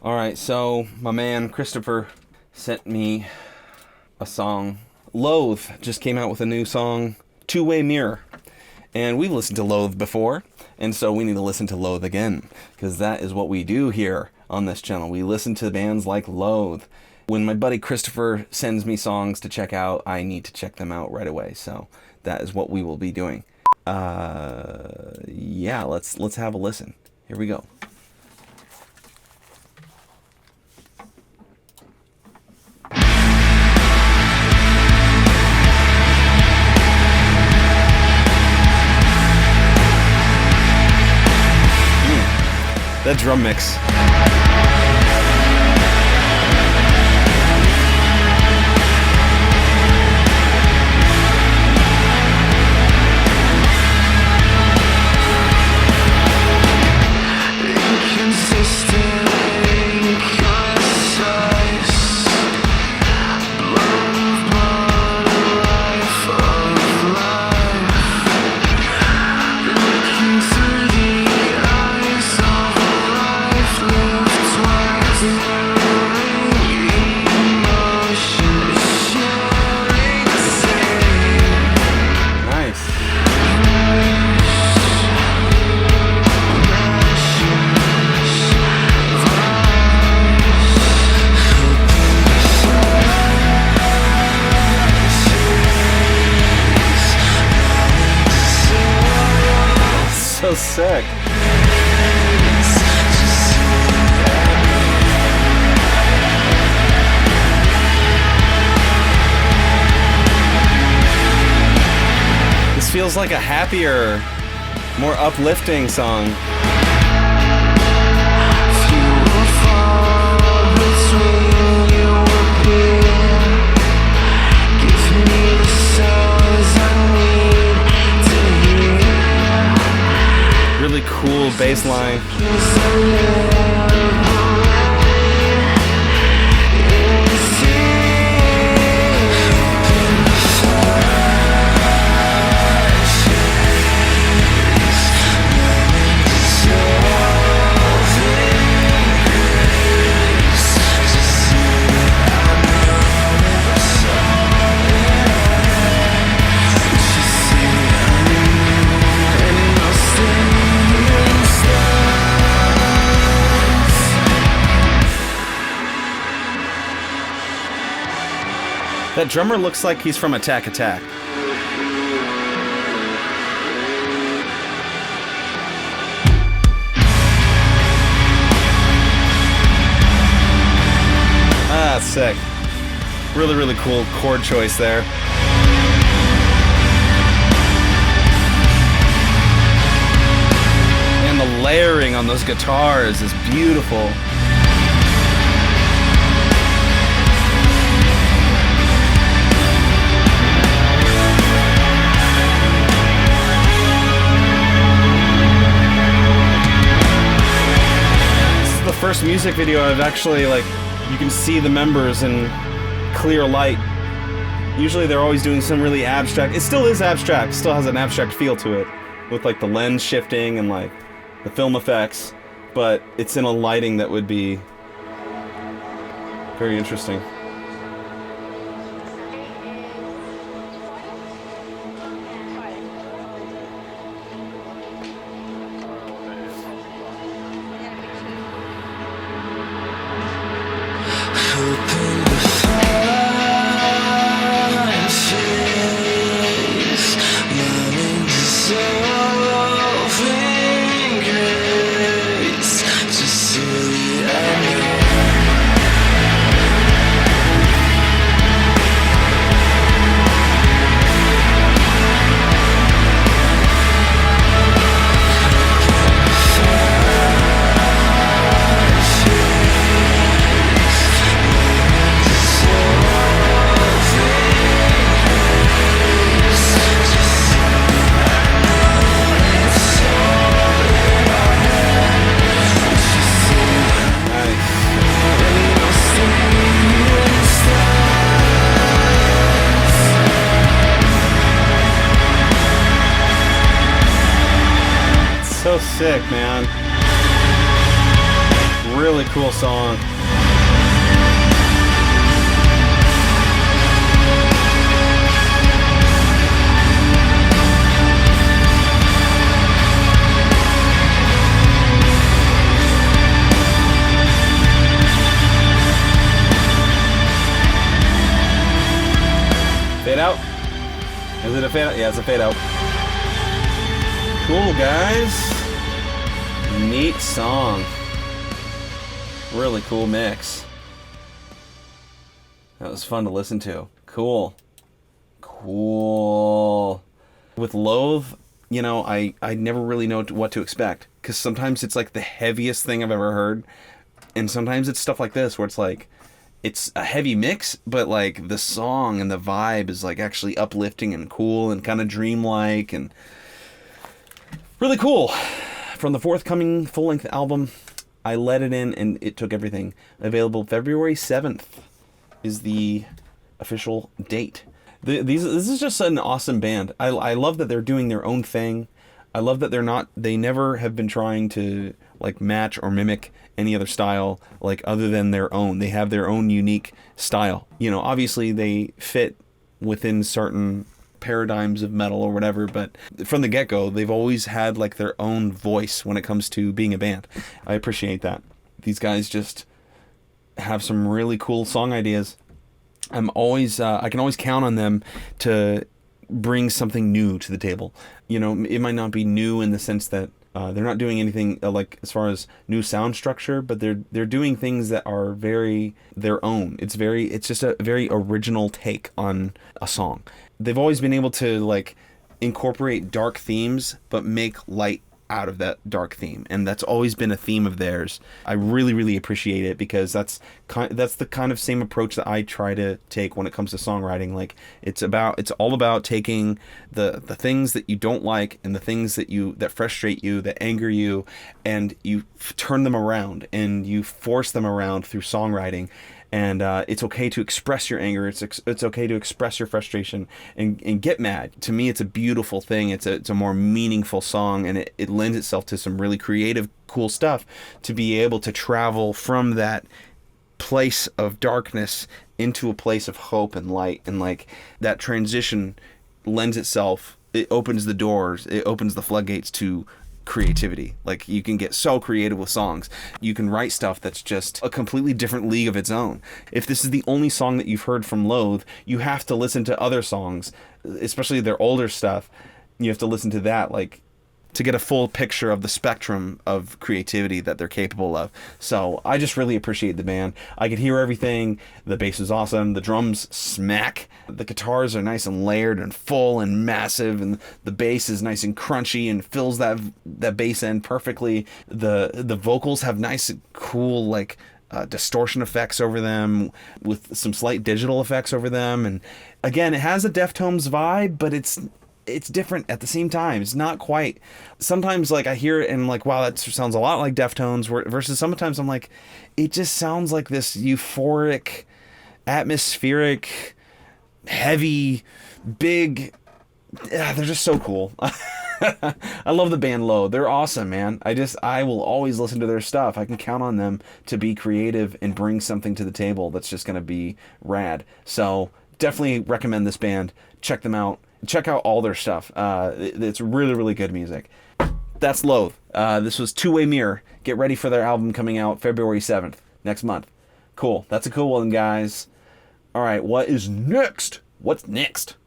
Alright, so my man Christopher sent me a song. Loathe just came out with a new song, Two-Way Mirror. And we've listened to Loathe before, and so we need to listen to Loathe again, because that is what we do here on this channel. We listen to bands like Loathe. When my buddy Christopher sends me songs to check out, I need to check them out right away, so that is what we will be doing. Yeah, let's have a listen. Here we go. That drum mix. So sick. This feels like a happier, more uplifting song. Really cool bass line. That drummer looks like he's from Attack Attack. Ah, that's sick. Really, really cool chord choice there. And the layering on those guitars is beautiful. First music video I've actually, like, you can see the members in clear light. Usually they're always doing some really abstract. It still is abstract, still has an abstract feel to it, with like the lens shifting and like the film effects, but it's in a lighting that would be very interesting. So sick, man. Really cool song. Fade out? Is it a fade out? Yeah, it's a fade out. Cool, guys. Neat song. Really cool mix. That was fun to listen to. Cool. Cool. With Loathe, you know, I never really know what to expect. Because sometimes it's like the heaviest thing I've ever heard. And sometimes it's stuff like this where it's like, it's a heavy mix, but like the song and the vibe is like actually uplifting and cool and kind of dreamlike and really cool. From the forthcoming full-length album, I Let It In and It Took Everything. Available February 7th is the official date. This is just an awesome band. I love that they're doing their own thing. I love that they never have been trying to like match or mimic any other style like other than their own. They have their own unique style. You know, obviously they fit within certain paradigms of metal or whatever, but from the get-go they've always had like their own voice when it comes to being a band. I appreciate that. These guys just have some really cool song ideas. I can always count on them to bring something new to the table. You know, it might not be new in the sense that they're not doing anything like as far as new sound structure, but they're doing things that are very their own. It's just a very original take on a song. They've always been able to like incorporate dark themes, but make light out of that dark theme, and that's always been a theme of theirs. I really, really appreciate it because that's the kind of same approach that I try to take when it comes to songwriting. Like it's all about taking the things that you don't like and the things that frustrate you, that anger you, and you turn them around and you force them around through songwriting. And it's okay to express your anger. It's okay to express your frustration and get mad. To me, it's a beautiful thing. It's a more meaningful song, and it lends itself to some really creative, cool stuff to be able to travel from that place of darkness into a place of hope and light. And like that transition lends itself. It opens the doors. It opens the floodgates to creativity. Like you can get so creative with songs. You can write stuff that's just a completely different league of its own. If this is the only song that you've heard from Loathe, you have to listen to other songs, especially their older stuff. You have to listen to that like to get a full picture of the spectrum of creativity that they're capable of. So I just really appreciate the band. I could hear everything. The bass is awesome. The drums smack. The guitars are nice and layered and full and massive, and the bass is nice and crunchy and fills that bass end perfectly. The vocals have nice, cool, like distortion effects over them with some slight digital effects over them. And again, it has a Deftones vibe, but it's different at the same time. It's not quite. Sometimes like I hear it and I'm like, wow, that sounds a lot like Deftones, versus sometimes I'm like, it just sounds like this euphoric, atmospheric, heavy, big. They're just so cool. I love the band Loathe. They're awesome, man. I will always listen to their stuff. I can count on them to be creative and bring something to the table that's just going to be rad. So definitely recommend this band. Check them out. Check out all their stuff. It's really, really good music. That's Loathe. This was Two-Way Mirror. Get ready for their album coming out February 7th, next month. Cool. That's a cool one, guys. All right, what is next? What's next?